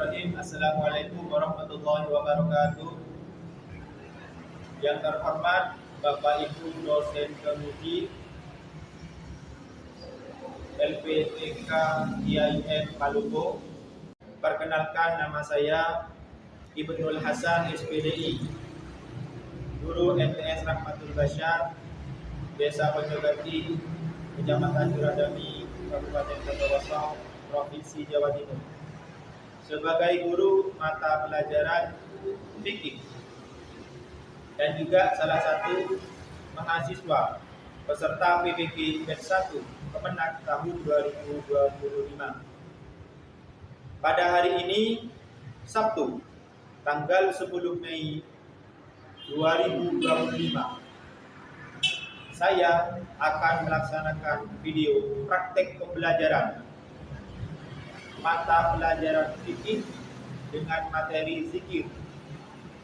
Bismillahirrahmanirrahim. Assalamualaikum warahmatullahi wabarakatuh. Yang terhormat Bapak Ibu dosen kemudi LPTK IAIN Palubo. Perkenalkan, nama saya Ibnul Hasan SPDI, Guru MTS Rahmatul Basyar, Desa Pojogati, Kecamatan Juradami, Kabupaten Bondowoso, Provinsi Jawa Timur. Sebagai guru mata pelajaran fikih dan juga salah satu mahasiswa peserta PPG Batch 1 Kemenak tahun 2025. Pada hari ini Sabtu tanggal 10 Mei 2025, saya akan melaksanakan video praktek pembelajaran mata pelajaran fikih dengan materi zikir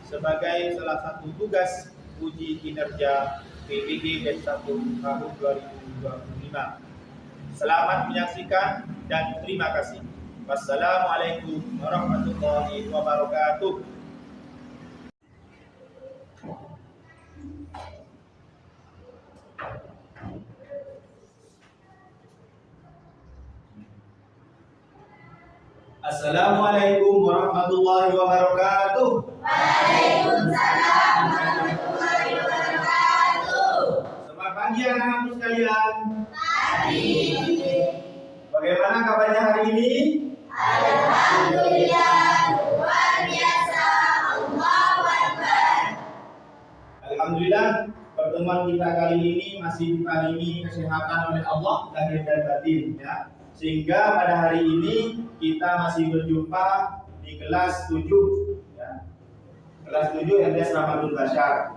sebagai salah satu tugas uji kinerja PPG Batch 1 tahun 2025. Selamat menyaksikan dan terima kasih. Wassalamualaikum warahmatullahi wabarakatuh. Assalamualaikum warahmatullahi wabarakatuh. Waalaikumsalam warahmatullahi wabarakatuh. Selamat pagi anak-anakku sekalian. Pagi. Bagaimana kabarnya hari ini? Alhamdulillah, luar biasa. Allahu Akbar. Alhamdulillah, pertemuan kita kali ini masih diparingi kesehatan oleh Allah lahir dan batin, ya. Sehingga pada hari ini kita masih berjumpa di kelas 7, ya. Kelas 7 MTS Rahmatul Basyar.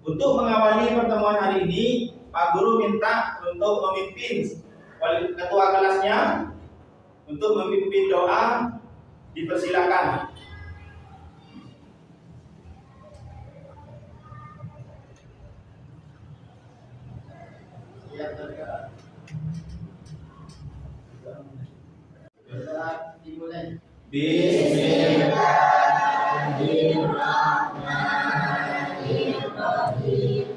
Untuk mengawali pertemuan hari ini, Pak Guru minta untuk memimpin ketua kelasnya untuk memimpin doa. Dipersilakan. Bismillahirrahmanirrahim.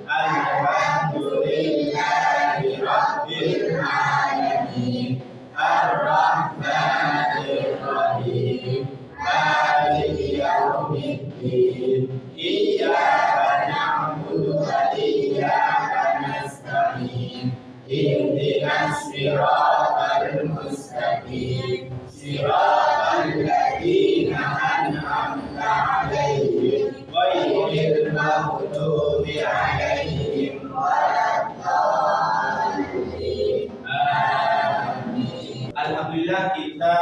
Alhamdulillahirrahmanirrahim. Ar-Rahmanirrahim. Maliki yaumiddin. Iyyaka na'budu wa iyyaka nasta'in. Ihdinas siratal mustaqim. Siratal ladzina an'amta 'alaihim ghairil maghdubi 'alaihim waladdallin. Amin. Alhamdulillah, kita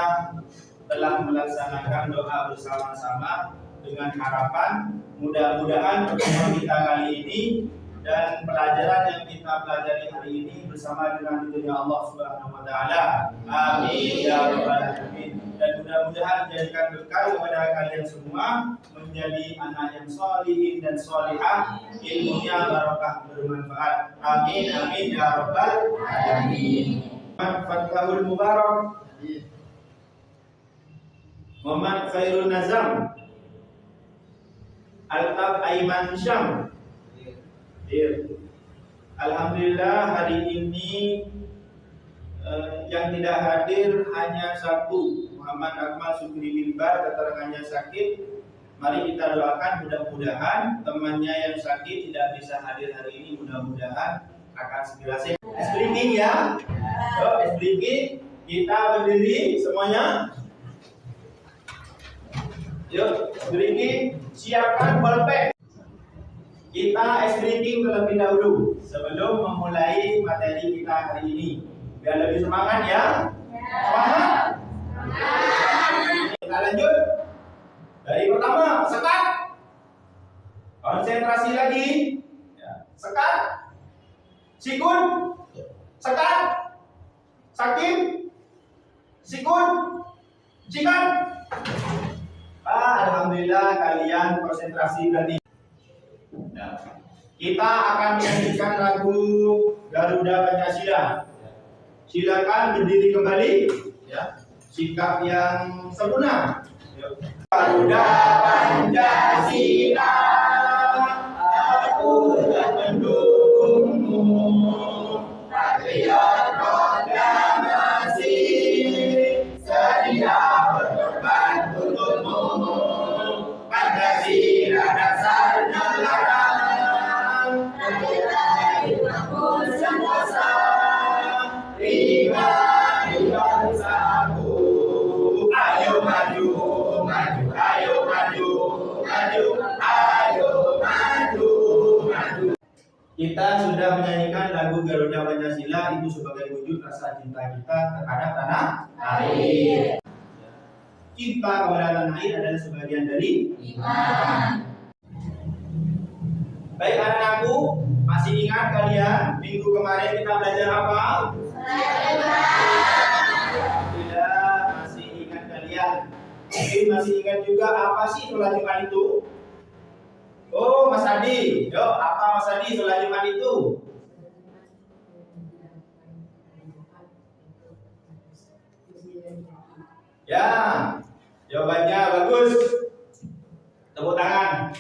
telah melaksanakan doa bersama-sama dengan harapan mudah-mudahan pertemuan kita kali ini dan pelajaran yang kita pelajari hari ini bersama dengan ridhonya Allah Subhanahu wa taala. Amin ya rabbal alamin. Dan mudah-mudahan menjadikan bekal kepada kalian semua menjadi anak yang sholihin dan sholihah, ilmunya barokah bermanfaat. Amin amin ya rabbal alamin. Fathahul Mubarak, Muhammad Khairul Nazam, Al-Tab Aiman Syam. Alhamdulillah, hari ini yang tidak hadir hanya satu, Muhammad Akmal Sukri Bilbar, keterangannya sakit. Mari kita doakan mudah-mudahan temannya yang sakit tidak bisa hadir hari ini, mudah-mudahan akan segera sehat. Speaking ya. Speaking, kita berdiri semuanya. Yuk, speaking, siapkan bolpen. Kita speaking terlebih dahulu sebelum memulai materi kita hari ini. Biar lebih semangat ya. Semangat. Kita lanjut. Dari pertama, sekat. Konsentrasi lagi. Sekat. Sikun. Sekat. Sakin. Sikun. Cikan. Alhamdulillah kalian konsentrasi berarti. Kita akan menyanyikan lagu Garuda Pancasila. Silakan berdiri kembali, ya. sikap yang sempurna. Garuda Pancasila, aku telah mendukungmu. Patriot proklamasi, sedia berkorban untukmu. Pancasila dasar negara, nilai bangun sentosa, pribadi bangsaku. Ayo maju, maju, ayo maju, maju, ayo maju, maju. Kita sudah menyanyikan lagu Garuda Pancasila itu sebagai wujud rasa cinta kita terhadap tanah air. Cinta kepada tanah air adalah sebagian dari Iman. Baik anak-anakku, masih ingat kalian minggu kemarin kita belajar apa? Tidak, masih ingat kalian. Mungkin masih ingat juga apa sih sholat Jumat itu? Oh, Mas Adi. Yuk, apa Mas Adi sholat Jumat itu? Ya, jawabannya bagus. Tepuk tangan.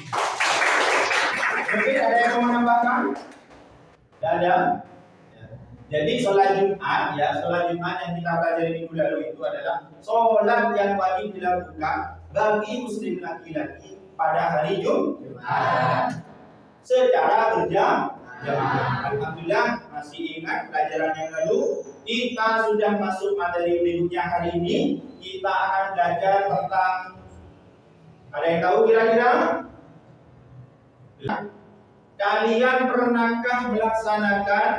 Mungkin ada yang mau menambahkan? Tidak ada. Ya. Jadi sholat Jumat, ya, sholat Jumat yang kita pelajari minggu lalu itu adalah sholat yang wajib dilakukan bagi muslim laki-laki pada hari Jumat secara berjamaah. Alhamdulillah masih ingat pelajaran yang lalu. Kita sudah masuk materi berikutnya hari ini. Kita akan belajar tentang, ada yang tahu kira-kira? Kalian pernahkah melaksanakan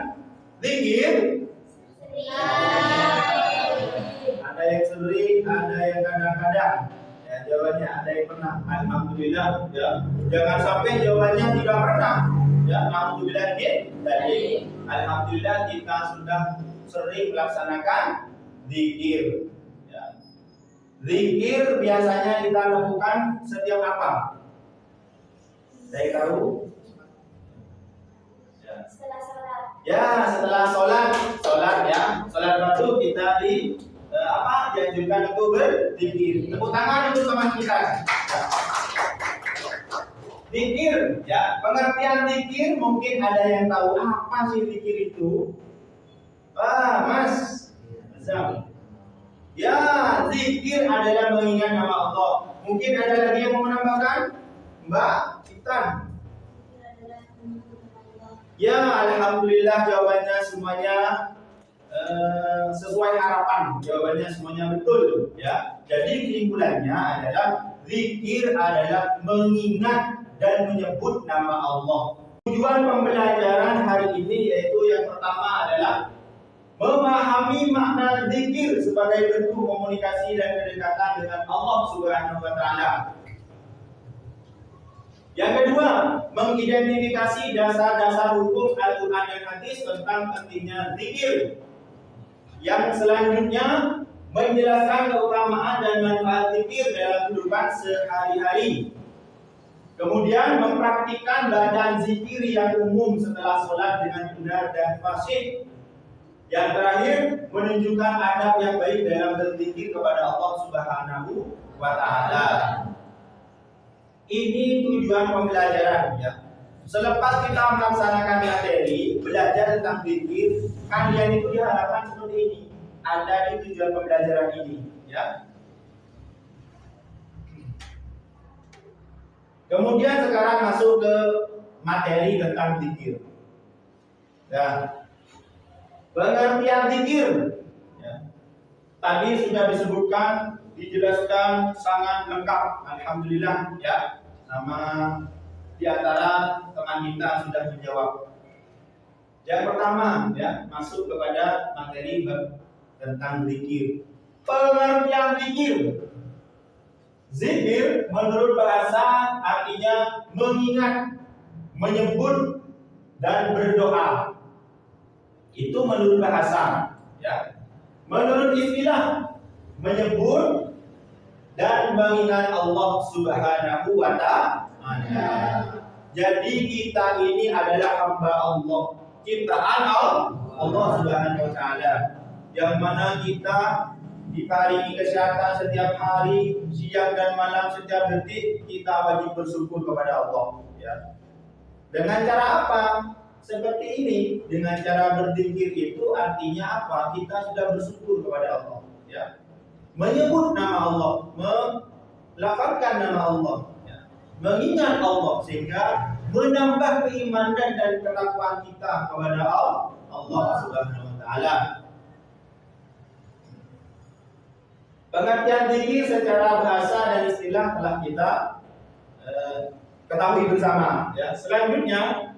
zikir? Ada yang sering, ada yang kadang-kadang. Ya, jawabannya ada yang pernah. Alhamdulillah. Ya. Jangan sampai jawabannya tidak pernah. Ya, alhamdulillah tadi. Alhamdulillah kita sudah sering melaksanakan zikir. Ya. Zikir biasanya kita lakukan setiap apa? Saya tahu. Ya, setelah sholat ya, sholat fardu kita dianjurkan untuk berzikir. Tepuk tangan untuk teman kita. Zikir, ya, pengertian zikir mungkin ada yang tahu apa sih zikir itu? Mas Azam. Ya, zikir adalah mengingat nama Allah. Mungkin ada lagi yang mau menambahkan? Mbak Intan. Ya, alhamdulillah jawabannya semuanya sesuai harapan. Jawabannya semuanya betul, ya. Jadi kesimpulannya adalah zikir adalah mengingat dan menyebut nama Allah. Tujuan pembelajaran hari ini yaitu yang pertama adalah memahami makna zikir sebagai bentuk komunikasi dan kedekatan dengan Allah Subhanahu wa taala. Yang kedua, mengidentifikasi dasar-dasar hukum Al-Quran dan Hadis tentang pentingnya zikir. Yang selanjutnya, menjelaskan keutamaan dan manfaat zikir dalam kehidupan sehari-hari. Kemudian, mempraktikkan bacaan zikir yang umum setelah sholat dengan benar dan fasih. Yang terakhir, menunjukkan adab yang baik dalam berzikir kepada Allah Subhanahu wa taala. Ini tujuan pembelajaran, ya. Selepas kita melaksanakan materi, belajar tentang zikir, kalian itu diharapkan seperti ini. Ada di tujuan pembelajaran ini, ya. Kemudian sekarang masuk ke materi tentang zikir. Ya. Pengertian zikir, ya. Tadi sudah disebutkan, dijelaskan sangat lengkap, alhamdulillah, ya. Sama di antara teman kita sudah menjawab. Yang pertama, ya, masuk kepada materi tentang zikir. Pengertian zikir. Zikir menurut bahasa artinya mengingat, menyebut dan berdoa. Itu menurut bahasa, ya. Menurut istilah, menyebut dan mengingat Allah Subhanahu wa taala. Jadi kita ini adalah hamba Allah, ciptaan Allah Subhanahu wa taala, yang mana kita kita ingin kesehatan setiap hari, siang dan malam, setiap detik kita wajib bersyukur kepada Allah. Ya. Dengan cara apa? Seperti ini, dengan cara berzikir itu artinya apa? Kita sudah bersyukur kepada Allah. Ya. Menyebut nama Allah, melafalkan nama Allah, ya. Mengingat Allah sehingga menambah keimanan dan ketakwaan kita kepada Allah Subhanahu wa taala. Pengertian zikir secara bahasa dan istilah telah kita ketahui bersama. Ya. Selanjutnya,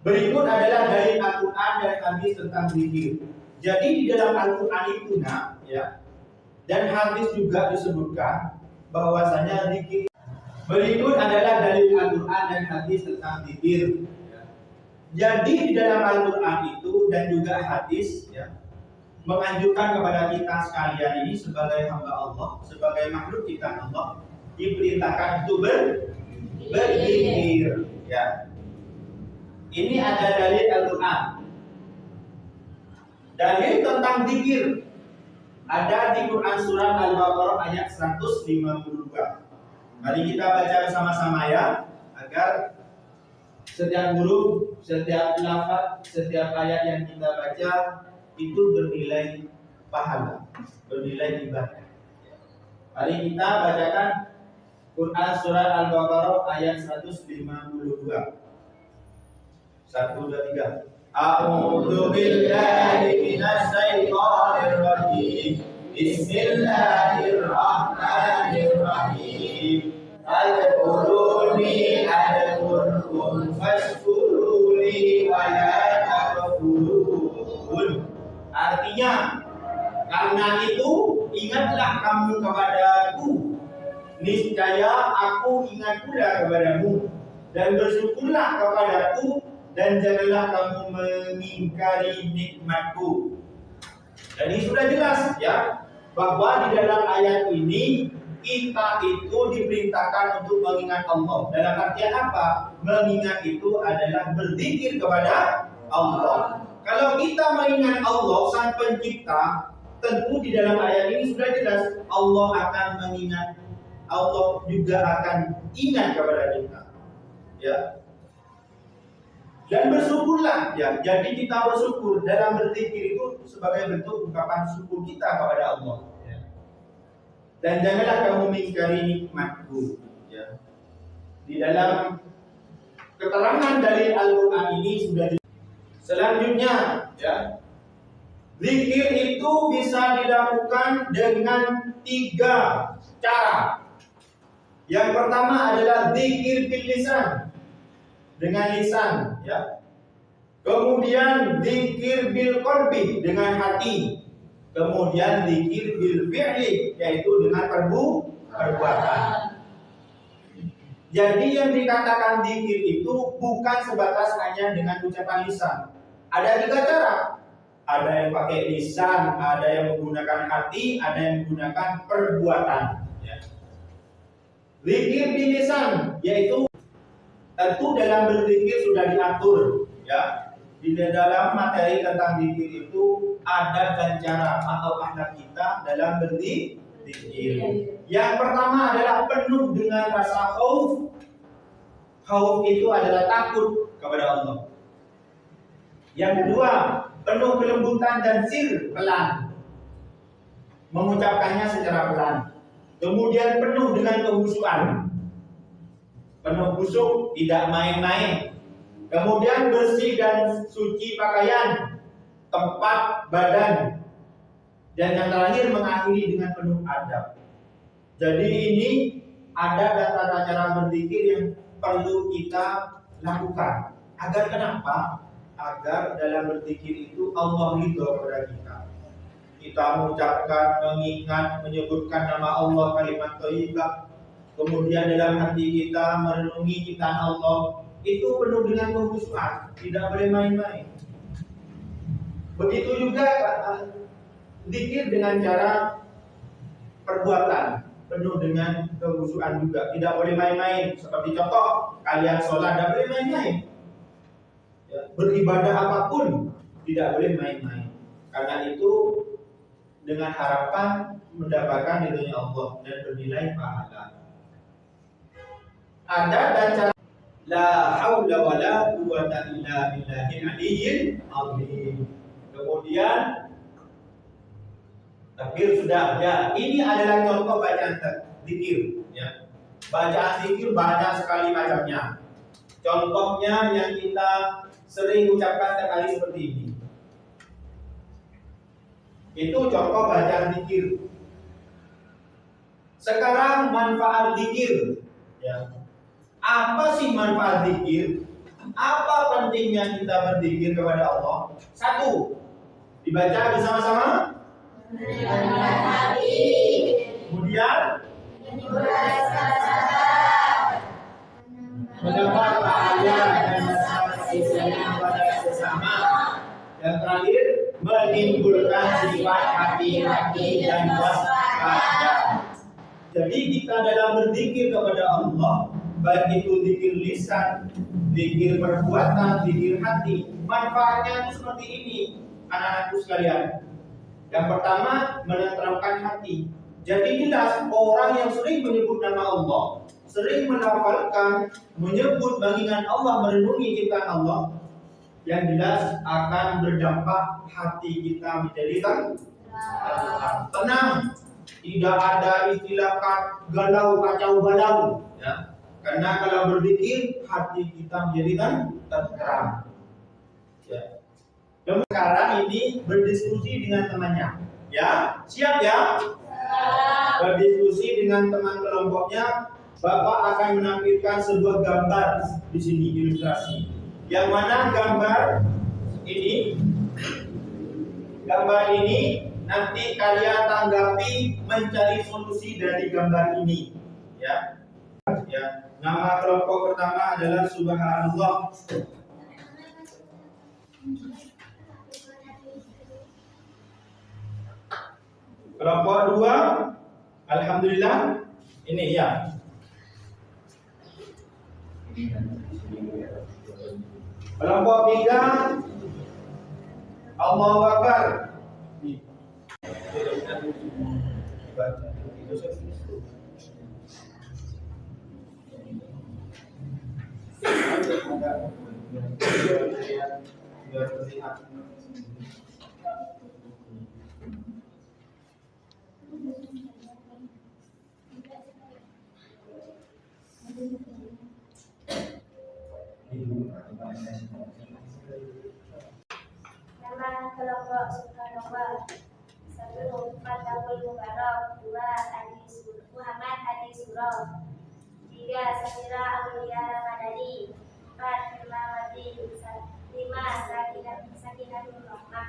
berikut adalah dari Al-Quran dan hadis tentang zikir. Jadi di dalam Al-Quran itu, ya, dan hadis juga disebutkan bahwasanya zikir. Berikut adalah dari Al-Quran dan hadis tentang zikir. Ya. Jadi di dalam Al-Quran itu dan juga hadis, ya, menganjurkan kepada kita sekalian ini sebagai hamba Allah, sebagai makhluk ciptaan Allah, diperintahkan untuk berzikir. Ya. Ini ada dalil Al-Quran. Dalil tentang zikir ada di Quran surat Al-Baqarah ayat 152. Mari kita baca bersama-sama ya, agar setiap huruf, setiap lafaz, setiap ayat yang kita baca itu bernilai pahala, bernilai ibadah. Mari kita bacakan Quran surat Al-Baqarah ayat 152. 1, 2, 3. A'udzu billahi minasy syaithanir rajim. Bismillahirrahmanirrahim. Adkuruni adkurkum fashkuruni wa la takfurun. Artinya, karena itu ingatlah kamu kepadaku, niscaya aku ingat pula kepadamu, dan bersyukurlah kepadaku, dan janganlah kamu mengingkari nikmatku. Dan ini sudah jelas ya, bahwa di dalam ayat ini kita itu diperintahkan untuk mengingat Allah. Dalam artian apa? Mengingat itu adalah berzikir kepada Allah. Kalau kita mengingat Allah Sang Pencipta, tentu di dalam ayat ini sudah jelas Allah akan mengingat, Allah juga akan ingat kepada kita. Ya. Dan bersyukurlah ya. Jadi kita bersyukur dalam berzikir itu sebagai bentuk ungkapan syukur kita kepada Allah. Ya. Dan janganlah kamu mengingkari nikmatku. Ya. Di dalam keterangan dari Al-Quran ini sudah. Selanjutnya, ya, zikir itu bisa dilakukan dengan 3 cara. Yang pertama adalah zikir bil lisan, dengan lisan, ya. Kemudian zikir bil qalbi, dengan hati. Kemudian zikir bil fi'li, yaitu dengan perbuatan. Jadi yang dikatakan zikir itu bukan sebatas hanya dengan ucapan lisan. Ada 3 cara. Ada yang pakai lisan, ada yang menggunakan hati, ada yang menggunakan perbuatan. Ya. Zikir bil lisan, yaitu tentu dalam berzikir sudah diatur, ya. Di dalam materi tentang zikir itu ada dan cara atau akhlak kita dalam berzikir. Yang pertama adalah penuh dengan rasa khauf. Khauf itu adalah takut kepada Allah. Yang kedua, penuh kelembutan dan sir, pelan, mengucapkannya secara pelan. Kemudian penuh dengan kehusuan, penuh khusyuk, tidak main-main. Kemudian bersih dan suci pakaian, tempat, badan. Dan yang terakhir mengakhiri dengan penuh adab. Jadi ini adab dan tata cara berzikir yang perlu kita lakukan. Agar kenapa? Agar dalam berzikir itu Allah ridho kepada kita. Kita mengucapkan, mengingat, menyebutkan nama Allah, kalimat thayyibah. Kemudian dalam hati kita merenungi ciptaan Allah, itu penuh dengan kehusuan, tidak boleh main-main. Begitu juga zikir dengan cara perbuatan, penuh dengan kehusuan juga, tidak boleh main-main. Seperti contoh, kalian sholat tidak boleh main-main. Ya, beribadah apapun tidak boleh main-main. Karena itu dengan harapan mendapatkan ridhonya Allah dan bernilai pahala. Ada dan cara la haula wala quwwata illa billahil aliyyil azim. Kemudian takbir sudah ya. Ini adalah contoh bacaan zikir ya. Bacaan zikir banyak sekali macamnya. Contohnya yang kita sering ucapkan setiap hari seperti ini. Itu contoh bacaan zikir. Sekarang manfaat zikir ya. Apa sih manfaat zikir? Apa pentingnya kita berzikir kepada Allah? Satu, dibaca bersama-sama. Kemudian mendapat pahala dan kasih sayang pada sesama. Yang terakhir, menimbulkan sifat hati-hati dan waspada. Jadi kita dalam berzikir kepada Allah, baik itu zikir lisan, zikir perbuatan, zikir hati, manfaatnya itu seperti ini, anak-anakku sekalian. Yang pertama, menenteramkan hati. Jadi jelas orang yang sering menyebut nama Allah, sering melafalkan, menyebut mengingat Allah, merenungi ciptaan Allah, yang jelas akan berdampak hati kita menjadi tenang. Tidak ada istilah galau, kacau balau ya. Karena kalau berzikir hati kita menjadi tenteram ya. Dan sekarang ini berdiskusi dengan temannya ya. Siap ya? Berdiskusi dengan teman kelompoknya. Bapak akan menampilkan sebuah gambar di sini, ilustrasi. Yang mana gambar ini nanti kalian tanggapi, mencari solusi dari gambar ini ya. Ya, nama kelompok pertama adalah Subhanallah. Kelompok dua, Alhamdulillah. Ini ya. Kelompok tiga, Allahu Akbar. Nama kelompok Subhanallah. 1. Fathul Mubarak. 2. Muhammad Adi Surah. 3. Samira Aulia Ramadhani. 4. Firmawati. 5. Sakinatul Rahmah.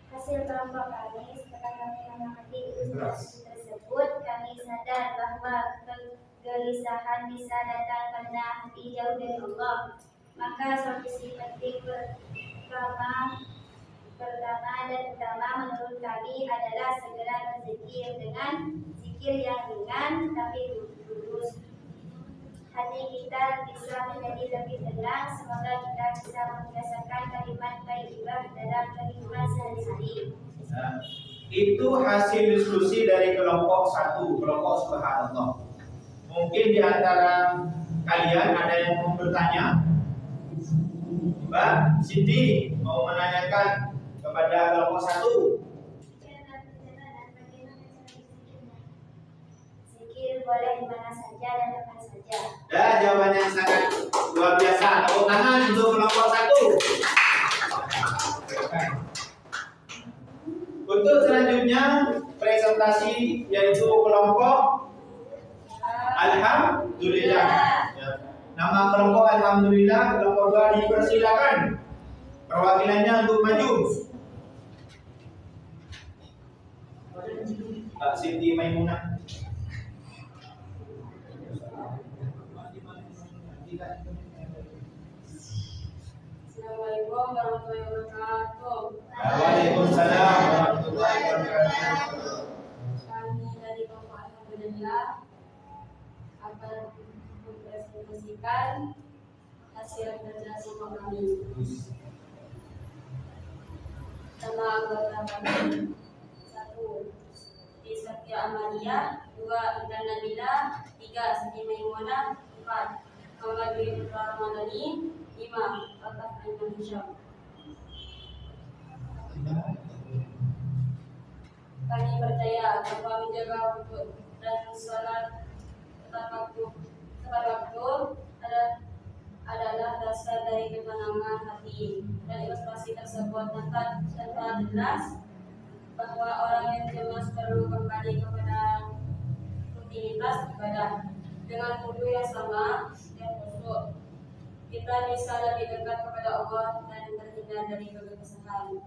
Hasil kelompok kami setelah kami mengamati ilustrasi tersebut, kami sadar bahwa kegelisahan bisa datang karena hati jauh dari Allah. Maka solusi penting pertama dan utama menurut kami adalah segera berzikir dengan zikir yang ringan tapi lurus. Hati kita bisa menjadi lebih tenang. Semoga kita bisa membiasakan kalimat thayyibah dalam kehidupan sehari-hari. Nah, itu hasil diskusi dari kelompok satu, kelompok Subhanallah. Mungkin di antara kalian ada yang mau bertanya. Mbak Siti mau menanyakan kepada kelompok satu. Zikir boleh di mana saja dan kapan saja. Dan jawabannya sangat luar biasa. Tepuk tangan untuk kelompok satu. Untuk selanjutnya presentasi yaitu kelompok Alhamdulillah. Ya. Nama kelompok Alhamdulillah, kelompok 2 dipersilakan perwakilannya untuk maju. Mbak Siti Maimunah. Assalamualaikum warahmatullahi wabarakatuh. Waalaikumsalam warahmatullahi wabarakatuh. Kami dari kelompok Alhamdulillah akan mempresentasikan hasil kerja kelompok kami. Nama anggota kami: 1. Siti Satya Amalia, 2. Intan Nabila, 3. Siti Maimunah, 4. Muhammad bin Rahmanani, 5. Fatah Aiman Hisham. Kami percaya bahwa menjaga wudhu dan sholat tepat waktu adalah dasar dari ketenangan hati, dan ilustrasi tersebut tanpa jelas bahwa orang yang cemas perlu kembali kepada rutinitas ibadah. Dengan wudhu yang sama dan khusyuk, kita bisa lebih dekat kepada Allah dan terhindar dari kegelisahan.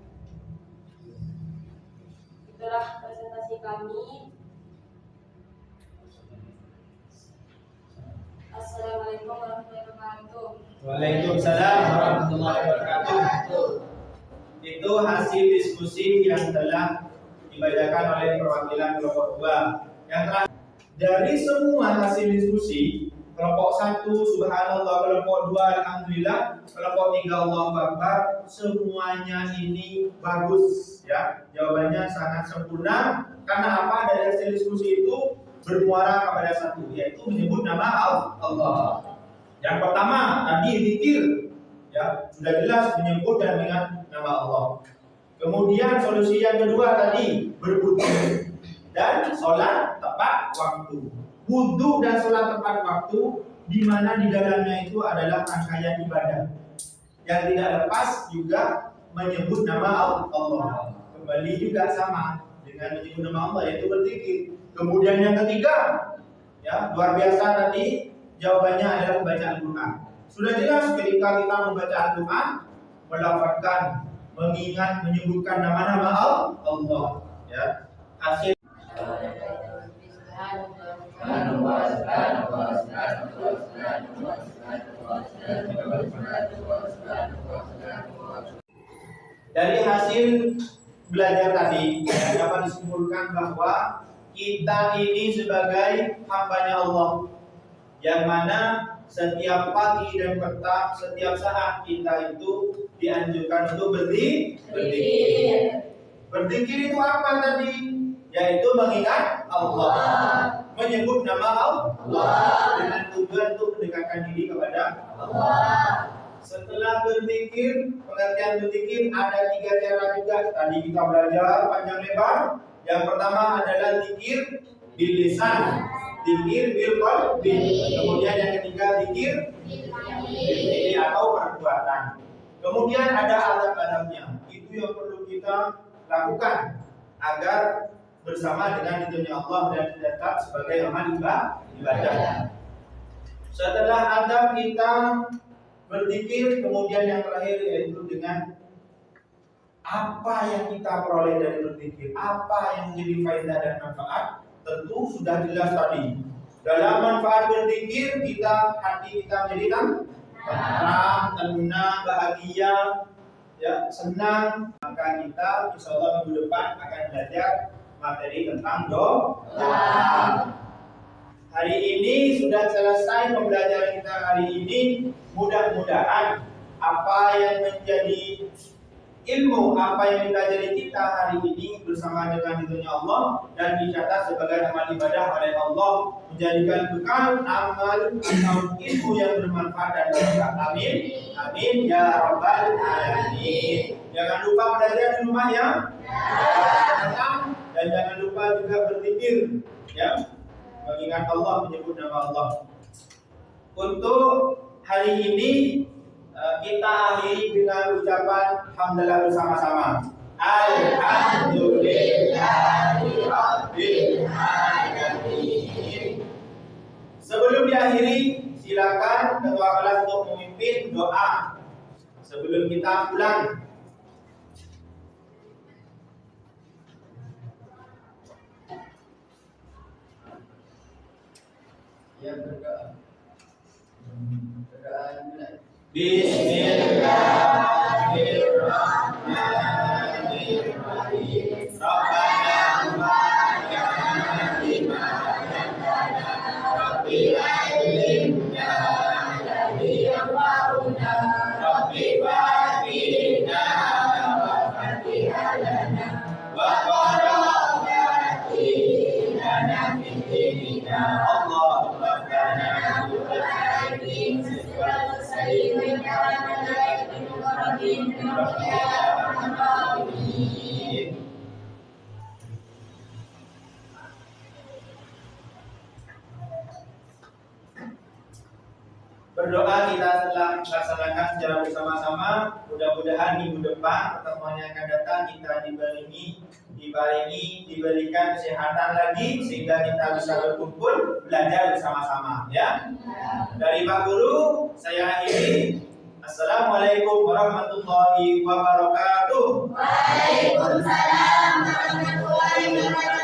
Itulah presentasi kami. Assalamualaikum warahmatullahi wabarakatuh. Waalaikumsalam warahmatullahi wabarakatuh. Itu hasil diskusi yang telah dibacakan oleh perwakilan kelompok 2. Yang terakhir, dari semua hasil diskusi, kelompok 1 subhanallah, kelompok 2 alhamdulillah, kelompok 3 Allahu Akbar, semuanya ini bagus ya. Jawabannya sangat sempurna. Karena apa? Dari hasil diskusi itu bermuara kepada satu, yaitu menyebut nama Allah. Yang pertama tadi zikir, ya sudah jelas menyebut dan mengingat nama Allah. Kemudian solusi yang kedua tadi berwudu dan sholat tepat waktu. Wudu dan sholat tepat waktu, di mana di dalamnya itu adalah rangkaian ibadah. Yang tidak lepas juga menyebut nama Allah. Kembali juga sama dengan menyebut nama Allah, yaitu berzikir. Kemudian yang ketiga, ya luar biasa tadi, jawabannya adalah membaca Al-Quran. Sudah jelas ketika kita membaca Al-Quran, melafazkan, mengingat, menyebutkan nama-nama Allah. Ya, hasil. Dari hasil belajar tadi dapat disimpulkan bahwa kita ini sebagai hambanya Allah, yang mana setiap pagi dan petang, setiap saat kita itu dianjurkan untuk berzikir. Berzikir itu apa tadi? Yaitu mengingat Allah, menyebut nama Allah dengan tujuan untuk mendekatkan diri kepada Allah. Setelah berzikir, pengertian berzikir ada 3 cara juga. Tadi kita belajar panjang lebar. Yang pertama adalah zikir bil lisan, zikir bil qalbi. Kemudian yang ketiga zikir bil fi'li atau perbuatan. Kemudian ada adab-adabnya. Itu yang perlu kita lakukan agar bersama dengan ridhonya Allah dan tetap sebagai amal ibadah. Setelah adab kita berzikir, kemudian yang terakhir yaitu dengan apa yang kita peroleh dari berzikir, apa yang menjadi faedah dan manfaat. Tentu sudah jelas tadi. Dalam manfaat berzikir, hati kita menjadi tenang, tenang, bahagia, ya, senang. Maka kita insya Allah minggu depan akan belajar materi tentang doa. Hari ini sudah selesai pembelajaran kita hari ini. Mudah-mudahan apa yang menjadi ilmu, apa yang dipelajari kita hari ini bersama dengan ridhonya Allah dan dicatat sebagai amal ibadah oleh Allah, menjadikan bekal amal atau ilmu yang bermanfaat dan berkah. Amin, amin ya rabbal alamin. Jangan lupa belajar di rumah ya. Dan jangan lupa juga berzikir, ya, mengingat Allah, menyebut nama Allah. Untuk hari ini kita akhiri dengan ucapan hamdalah bersama-sama. Alhamdulillahirabbil alamin. Sebelum diakhiri, silakan ketua kelas untuk memimpin doa sebelum kita pulang. Ya, berdoa. Berdoa mulai. Bismillahirrahmanirrahim. Rabbana wa'afina bima yanfa'una Rabbil alimna alladhi yanfa'una Rabbi fa'afina wa fatiha Berdoa kita telah laksanakan secara bersama-sama. Mudah-mudahan minggu depan pertemuan yang akan datang kita diberikan kesehatan lagi sehingga kita bisa berkumpul belajar bersama-sama. Ya. Dari Pak Guru saya akhiri. Assalamualaikum warahmatullahi wabarakatuh. Waalaikumsalam warahmatullahi wabarakatuh.